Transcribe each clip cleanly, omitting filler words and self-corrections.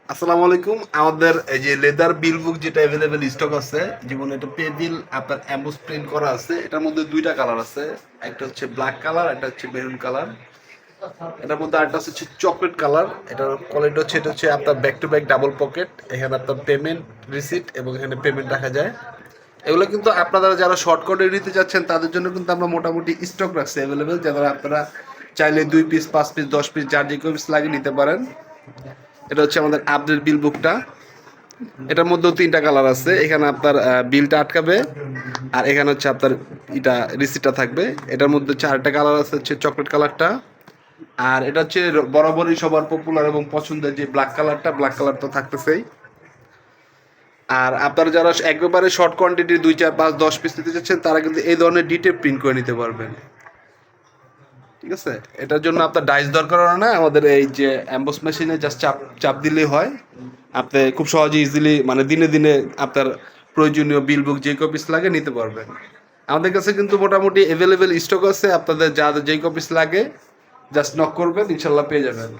আসসালামু আলাইকুম। আমাদের এই যে লেদার বিল বুক যেটা অ্যাভেলেবেল স্টক আছে, যেমন এটা পে বিল আপনার অ্যাম্বুস প্রিন্ট করা আছে। এটার মধ্যে দুইটা কালার আছে, একটা হচ্ছে ব্ল্যাক কালার, একটা হচ্ছে মেরুন কালার। এটার মধ্যে আরেকটা হচ্ছে চকলেট কালার। এটার কোয়ালিটি হচ্ছে, এটা হচ্ছে আপনার back to back double pocket. এখানে আপনার পেমেন্ট রিসিট এবং এখানে পেমেন্ট রাখা যায়। এগুলো কিন্তু আপনারা যারা শর্ট কোডে নিতে যাচ্ছেন তাদের জন্য কিন্তু আমরা মোটামুটি স্টক রাখছি অ্যাভেলেবেল, যারা আপনারা চাইলে 2 পিস 5 পিস 10 পিস যার যে কোনো পিস লাগিয়ে নিতে পারেন। এটা হচ্ছে আমাদের আপডেট বিল বুকটা। এটার মধ্যেও তিনটা কালার আছে। এখানে আপনার বিলটা আটকাবে, আর এখানে হচ্ছে আপনার এটা রিসিটটা থাকবে। এটার মধ্যে চারটা কালার আছে, হচ্ছে চকলেট কালারটা, আর এটা হচ্ছে বরাবরই সবার পপুলার এবং পছন্দের যে ব্ল্যাক কালারটা। ব্ল্যাক কালার তো থাকতেছেই। আর আপনারা যারা একেবারে শর্ট কোয়ান্টিটি 2 4 5 10 পিস নিতে চাচ্ছেন তারা কিন্তু এই ধরনের ডিটেল প্রিন্ট করে নিতে পারবেন। ঠিক আছে, এটার জন্য আপনার ডাইস দরকার হয় না। আমাদের এই যে অ্যাম্বস মেশিনে জাস্ট চাপ চাপ দিলেই হয়। আপনি খুব সহজে ইজিলি মানে দিনে দিনে আপনার প্রয়োজনীয় বিল বুক যে কপিস লাগে নিতে পারবেন। আমাদের কাছে কিন্তু মোটামুটি অ্যাভেলেবেল স্টক আছে। আপনাদের যা যেই কপিস লাগে জাস্ট নক করবেন, ইনশাল্লাহ পেয়ে যাবেন।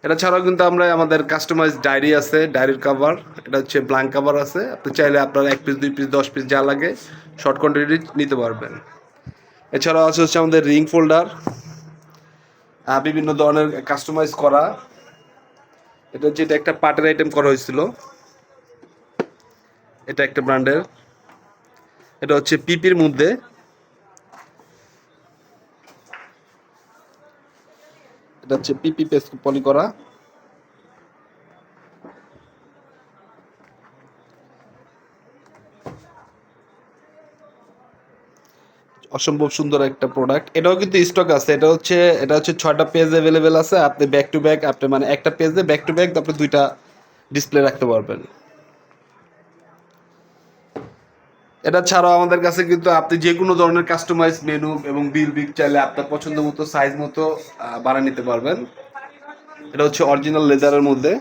এটা ছাড়াও কিন্তু আমরা আমাদের কাস্টমাইজ ডায়েরি আছে, ডায়েরির কাভার। এটা হচ্ছে ব্ল্যাঙ্ক কাভার আছে। আপনি চাইলে আপনার 1 পিস 2 পিস 10 পিস যা লাগে শর্ট কোয়ান্টিটি নিতে পারবেন। এছাড়াও আছে হচ্ছে আমাদের রিং ফোল্ডার, বিভিন্ন ধরনের কাস্টমাইজ করা। এটা হচ্ছে, এটা একটা পার্টের আইটেম করা হয়েছিল। এটা একটা ব্র্যান্ডের। এটা হচ্ছে পিপির মধ্যে। এটা হচ্ছে পিপি পেস্ট পলি করা। অসম্ভব সুন্দর একটা প্রোডাক্ট। এটাও কিন্তু স্টক আছে। এটা হচ্ছে 6টা পেজ অ্যাভেলেবেল আছে। আপনি ব্যাক টু ব্যাক, আপনি মানে একটা পেজে ব্যাক টু ব্যাক আপনি 2টা ডিসপ্লে রাখতে পারবেন। এটা ছাড়াও আমাদের কাছে কিন্তু আপনি যে কোনো ধরনের কাস্টমাইজ মেনু এবং বিল বিল চাইলে আপনার পছন্দ মতো সাইজ মতো বানিয়ে নিতে পারবেন। এটা হচ্ছে অরিজিনাল লেদারের মধ্যে।